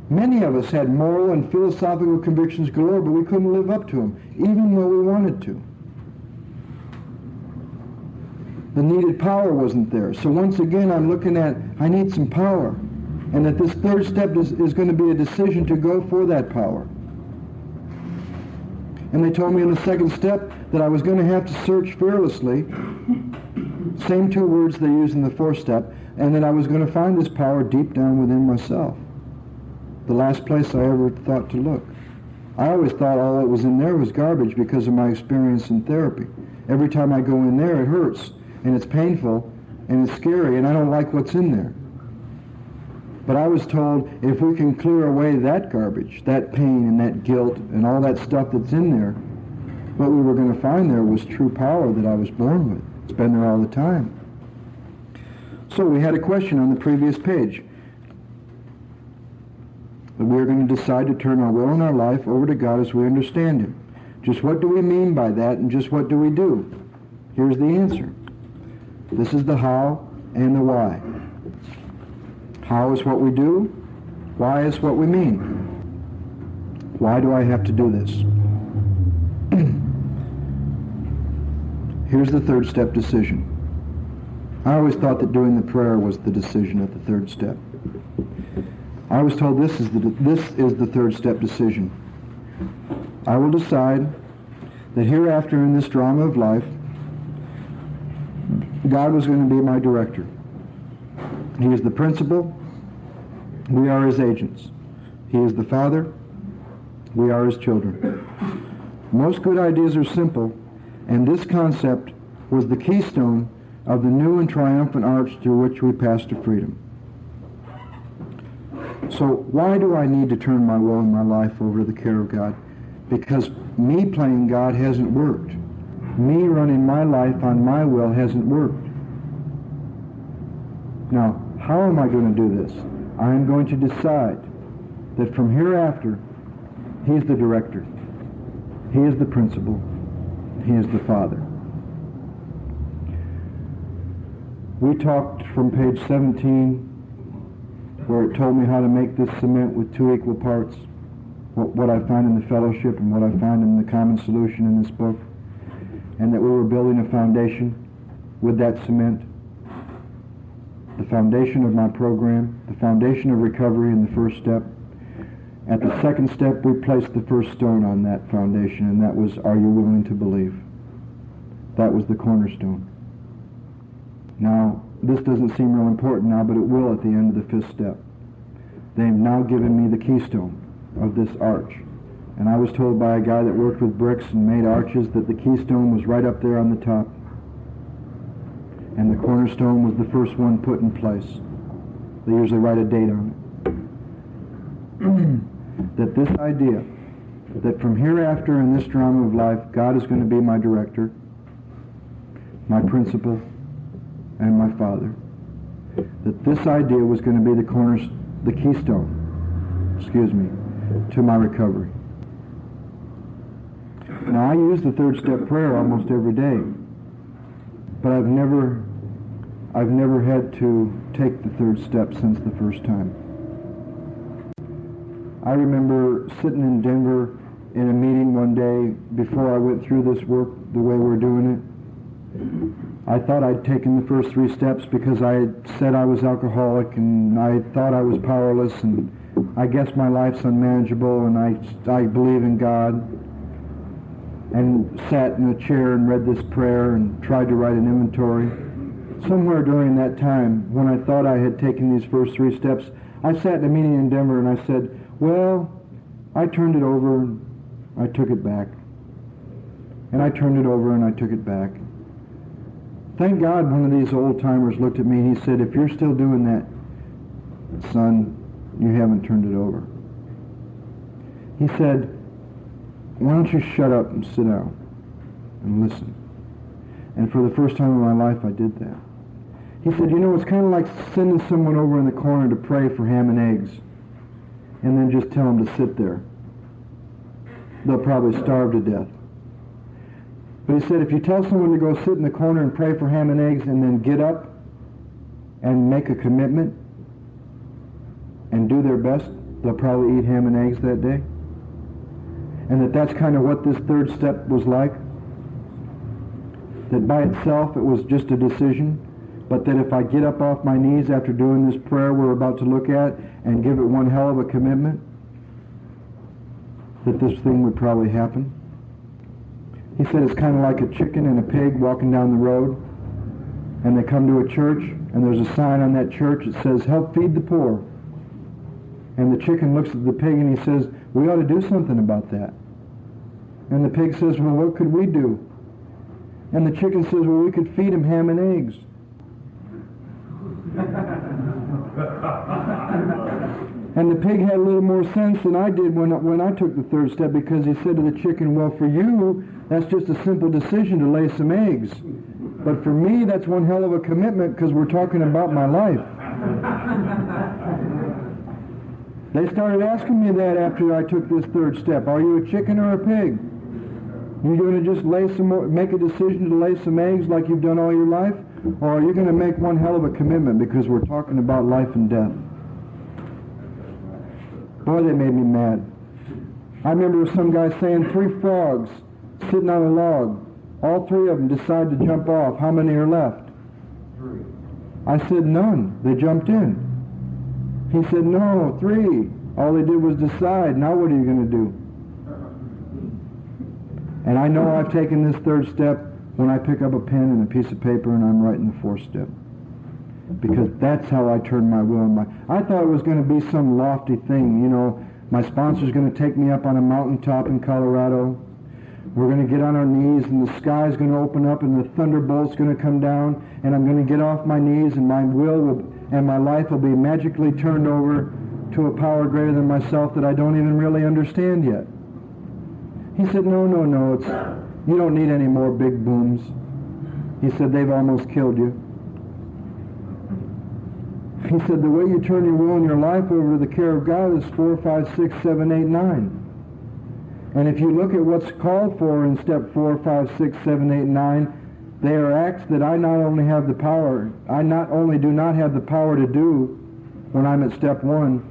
Speaker 1: Many of us had moral and philosophical convictions galore, but we couldn't live up to them, even though we wanted to. The needed power wasn't there. So once again, I'm looking at, I need some power. And that this third step is going to be a decision to go for that power. And they told me in the second step that I was going to have to search fearlessly, same two words they use in the fourth step, and that I was going to find this power deep down within myself. The last place I ever thought to look. I always thought all that was in there was garbage because of my experience in therapy. Every time I go in there, it hurts, and it's painful, and it's scary, and I don't like what's in there. But I was told if we can clear away that garbage, that pain and that guilt and all that stuff that's in there, what we were going to find there was true power that I was born with. It's been there all the time. So we had a question on the previous page. That we are going to decide to turn our will and our life over to God as we understand Him. Just what do we mean by that, and just what do we do? Here's the answer. This is the how and the why. How is what we do. Why is what we mean. Why do I have to do this? Here's the third step decision. I always thought that doing the prayer was the decision at the third step. I was told this is the third step decision. I will decide that hereafter in this drama of life, God was going to be my director. He is the principal. We are His agents. He is the Father. We are His children. Most good ideas are simple, and this concept was the keystone of the new and triumphant arch through which we pass to freedom. So why do I need to turn my will and my life over to the care of God? Because me playing God hasn't worked. Me running my life on my will hasn't worked. Now, how am I going to do this? I am going to decide that from hereafter, He's the director. He is the principal. He is the Father. We talked from page 17, where it told me how to make this cement with 2 equal parts, what I find in the fellowship and what I find in the common solution in this book, and that we were building a foundation with that cement, the foundation of my program, the foundation of recovery in the first step. At the second step, we placed the first stone on that foundation, and that was, are you willing to believe? That was the cornerstone. Now, this doesn't seem real important now, but it will at the end of the fifth step. They've now given me the keystone of this arch. And I was told by a guy that worked with bricks and made arches that the keystone was right up there on the top. And the cornerstone was the first one put in place. They usually write a date on it. That this idea that from hereafter in this drama of life, God is going to be my director, my principal, and my father. That this idea was going to be the keystone, to my recovery. Now, I use the third step prayer almost every day, but I've never had to take the third step since the first time. I remember sitting in Denver in a meeting one day before I went through this work the way we're doing it. I thought I'd taken the first 3 steps because I had said I was alcoholic, and I thought I was powerless, and I guess my life's unmanageable, and I believe in God, and sat in a chair and read this prayer and tried to write an inventory. Somewhere during that time, when I thought I had taken these first 3 steps, I sat in a meeting in Denver and I said, well, I turned it over and I took it back. And I turned it over and I took it back. Thank God one of these old-timers looked at me and he said, if you're still doing that, son, you haven't turned it over. He said, why don't you shut up and sit down and listen? And for the first time in my life, I did that. He said, you know, it's kind of like sending someone over in the corner to pray for ham and eggs and then just tell them to sit there. They'll probably starve to death. But he said, if you tell someone to go sit in the corner and pray for ham and eggs and then get up and make a commitment and do their best, they'll probably eat ham and eggs that day. And that's kind of what this third step was like. That by itself it was just a decision, but that if I get up off my knees after doing this prayer we're about to look at and give it one hell of a commitment, that this thing would probably happen. He said it's kind of like a chicken and a pig walking down the road, and they come to a church and there's a sign on that church that says, help feed the poor. And the chicken looks at the pig and he says, we ought to do something about that. And the pig says, well, what could we do? And the chicken says, well, we could feed him ham and eggs. And the pig had a little more sense than I did when I took the third step, because he said to the chicken, well, for you, that's just a simple decision to lay some eggs. But for me, that's one hell of a commitment because we're talking about my life. They started asking me that after I took this third step. Are you a chicken or a pig? You going to just make a decision to lay some eggs like you've done all your life? Or are you going to make one hell of a commitment because we're talking about life and death? Boy, they made me mad. I remember some guy saying 3 frogs sitting on a log. All 3 of them decide to jump off. How many are left?
Speaker 3: 3.
Speaker 1: I said none. They jumped in. He said, no, 3. All they did was decide. Now what are you going to do? And I know I've taken this third step when I pick up a pen and a piece of paper and I'm writing the 4th step. Because that's how I turn my will and I thought it was going to be some lofty thing. You know, my sponsor's going to take me up on a mountaintop in Colorado. We're going to get on our knees and the sky's going to open up and the thunderbolt's going to come down and I'm going to get off my knees and my will and my life will be magically turned over to a power greater than myself that I don't even really understand yet. He said, no, you don't need any more big booms. He said, they've almost killed you. He said, the way you turn your will and your life over to the care of God is 4, 5, 6, 7, 8, 9. And if you look at what's called for in step 4, 5, 6, 7, 8, 9, they are acts that I not only do not have the power to do when I'm at step 1,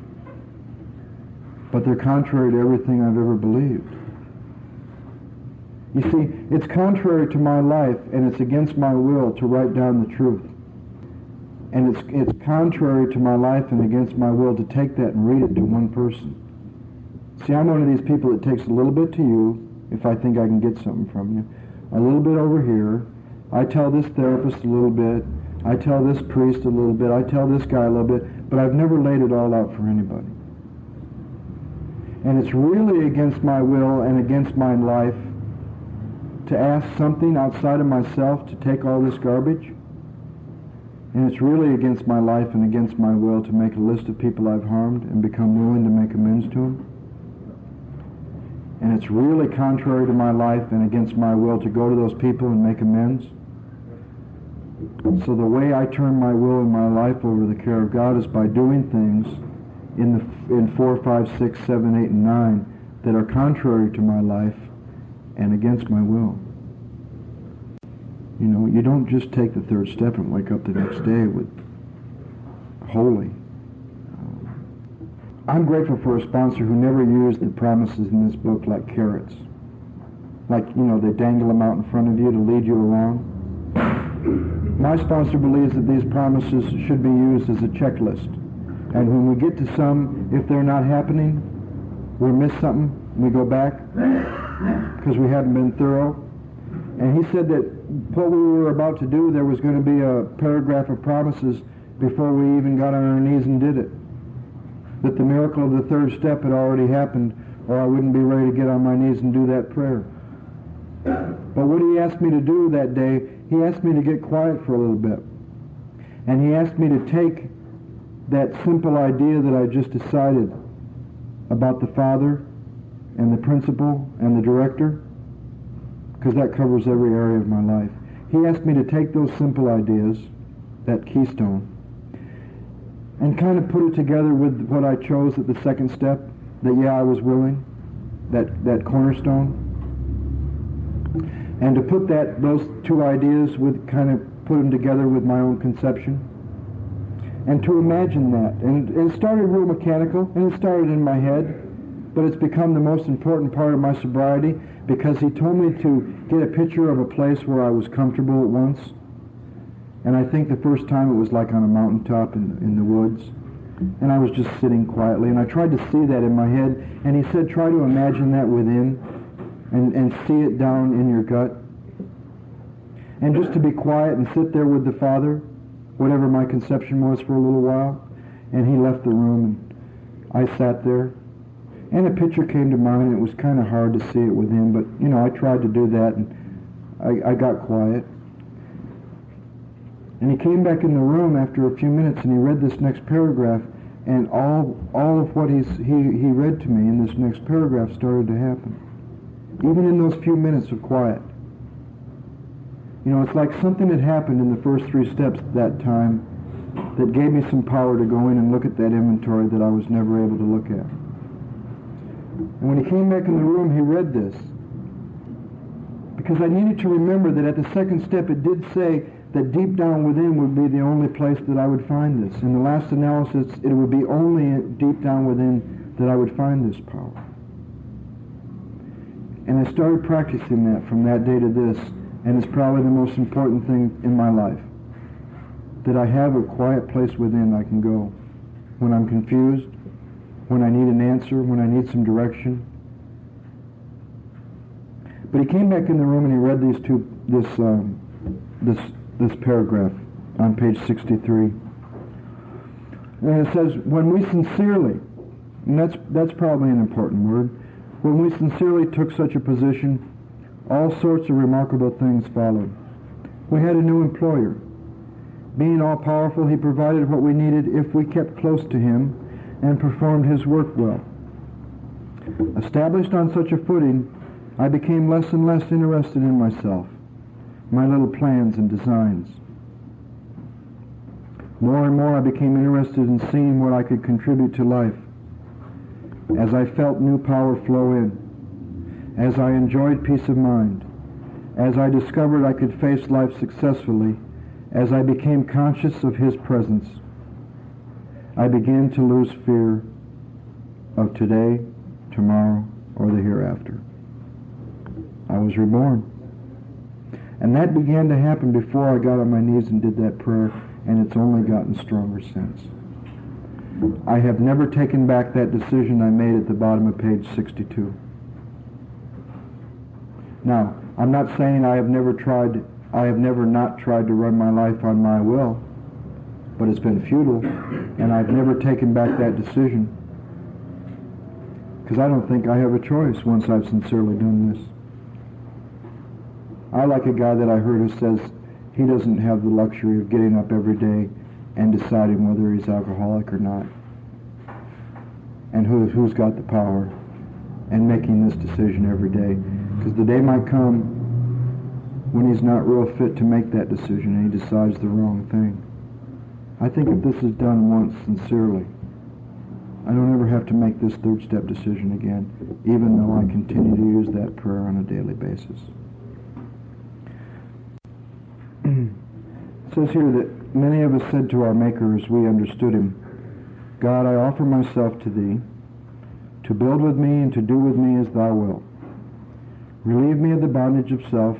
Speaker 1: but they're contrary to everything I've ever believed. You see, it's contrary to my life and it's against my will to write down the truth. And it's contrary to my life and against my will to take that and read it to one person. See, I'm one of these people that takes a little bit to you if I think I can get something from you. A little bit over here. I tell this therapist a little bit. I tell this priest a little bit. I tell this guy a little bit. But I've never laid it all out for anybody. And it's really against my will and against my life to ask something outside of myself to take all this garbage. And it's really against my life and against my will to make a list of people I've harmed and become willing to make amends to them. and it's really contrary to my life and against my will to go to those people and make amends. So the way I turn my will and my life over to the care of God is by doing things in 4, 5, 6, 7, 8, and 9 that are contrary to my life and against my will. You know, you don't just take the third step and wake up the next day with holy. I'm grateful for a sponsor who never used the promises in this book like carrots. Like, you know, they dangle them out in front of you to lead you along. My sponsor believes that these promises should be used as a checklist. And when we get to some, if they're not happening, we miss something, we go back because we haven't been thorough. And he said that what we were about to do, there was going to be a paragraph of promises before we even got on our knees and did it. That the miracle of the third step had already happened, or I wouldn't be ready to get on my knees and do that prayer. But what he asked me to do that day, he asked me to get quiet for a little bit. And he asked me to take that simple idea that I just decided about the Father and the principal and the director, because that covers every area of my life. He asked me to take those simple ideas, that keystone, and kind of put it together with what I chose at the second step, that I was willing, that cornerstone. And to put those two ideas with, kind of put them together with my own conception. And to imagine that. And it started real mechanical, and it started in my head, but it's become the most important part of my sobriety, because he told me to get a picture of a place where I was comfortable at once. And I think the first time it was like on a mountaintop in the woods. And I was just sitting quietly, and I tried to see that in my head, and he said, try to imagine that within, and see it down in your gut. And just to be quiet and sit there with the Father, whatever my conception was, for a little while. And he left the room, and I sat there. And a picture came to mind, and it was kind of hard to see it within, but, you know, I tried to do that, and I got quiet. And he came back in the room after a few minutes, and he read this next paragraph, and all of what he read to me in this next paragraph started to happen. Even in those few minutes of quiet. You know, it's like something had happened in the first 3 steps that time that gave me some power to go in and look at that inventory that I was never able to look at. And when he came back in the room, he read this. Because I needed to remember that at the second step it did say that deep down within would be the only place that I would find this. In the last analysis, it would be only deep down within that I would find this power. And I started practicing that from that day to this, and it's probably the most important thing in my life. That I have a quiet place within I can go when I'm confused, when I need an answer, when I need some direction. But he came back in the room and he read this paragraph on page 63. And it says, when we sincerely, and that's probably an important word, when we sincerely took such a position, all sorts of remarkable things followed. We had a new employer. Being all-powerful, he provided what we needed if we kept close to him and performed his work well. Established on such a footing, I became less and less interested in myself, my little plans and designs. More and more I became interested in seeing what I could contribute to life. As I felt new power flow in, as I enjoyed peace of mind, as I discovered I could face life successfully, as I became conscious of his presence, I began to lose fear of today, tomorrow, or the hereafter. I was reborn. And that began to happen before I got on my knees and did that prayer, and it's only gotten stronger since. I have never taken back that decision I made at the bottom of page 62. Now, I'm not saying I have never not tried to run my life on my will, but it's been futile, and I've never taken back that decision, because I don't think I have a choice once I've sincerely done this. I like a guy that I heard who says he doesn't have the luxury of getting up every day and deciding whether he's alcoholic or not, and who's got the power. and making this decision every day. Because the day might come when he's not real fit to make that decision and he decides the wrong thing. I think if this is done once sincerely, I don't ever have to make this third step decision again, even though I continue to use that prayer on a daily basis. It says here that many of us said to our Maker as we understood him, God, I offer myself to thee, to build with me and to do with me as thou wilt. Relieve me of the bondage of self,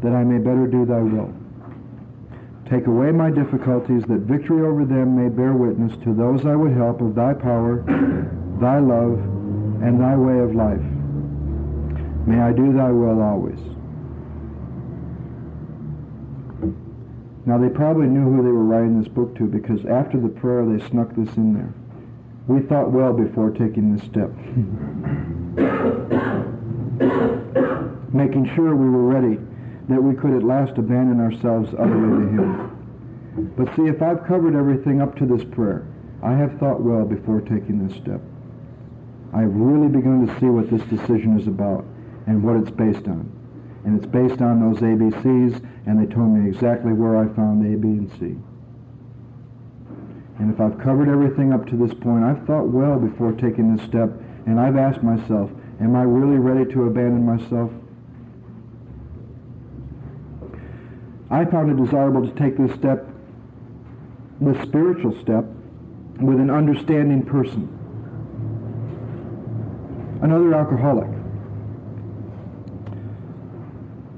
Speaker 1: that I may better do thy will. Take away my difficulties, that victory over them may bear witness to those I would help of thy power, thy love, and thy way of life. May I do thy will always. Now they probably knew who they were writing this book to, because after the prayer they snuck this in there. We thought well before taking this step. Making sure we were ready, that we could at last abandon ourselves utterly to him. But see, if I've covered everything up to this prayer, I have thought well before taking this step. I have really begun to see what this decision is about and what it's based on. And it's based on those ABCs, and they told me exactly where I found A, B, and C. And if I've covered everything up to this point, I've thought well before taking this step, and I've asked myself, am I really ready to abandon myself? I found it desirable to take this step, this spiritual step, with an understanding person. Another alcoholic.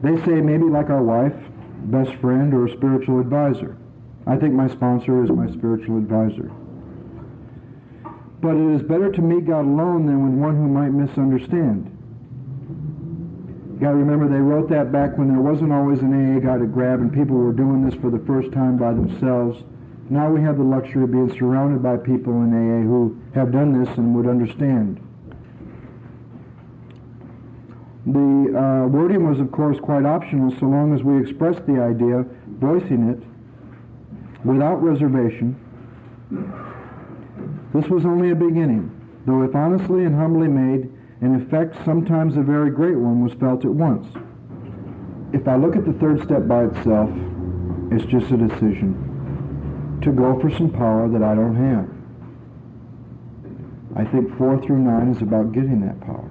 Speaker 1: They say maybe like our wife, best friend, or a spiritual advisor. I think my sponsor is my spiritual advisor. But it is better to meet God alone than with one who might misunderstand. You got to remember, they wrote that back when there wasn't always an AA guy to grab and people were doing this for the first time by themselves. Now we have the luxury of being surrounded by people in AA who have done this and would understand. The wording was, of course, quite optional so long as we expressed the idea, voicing it, without reservation. This was only a beginning, though if honestly and humbly made, in effect, sometimes a very great one was felt at once. If I look at the third step by itself, it's just a decision to go for some power that I don't have. I think 4 through 9 is about getting that power.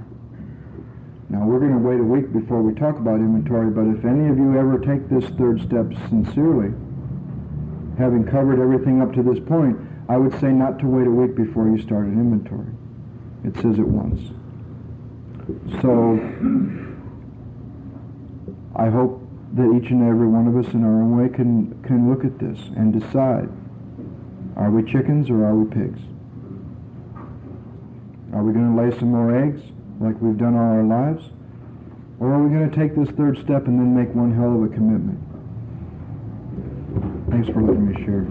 Speaker 1: Now, we're going to wait a week before we talk about inventory, but if any of you ever take this third step sincerely, having covered everything up to this point, I would say not to wait a week before you start an inventory. It says it once. So, I hope that each and every one of us in our own way can look at this and decide, are we chickens or are we pigs? Are we going to lay some more eggs like we've done all our lives? Or are we going to take this third step and then make one hell of a commitment? Thanks for letting me share.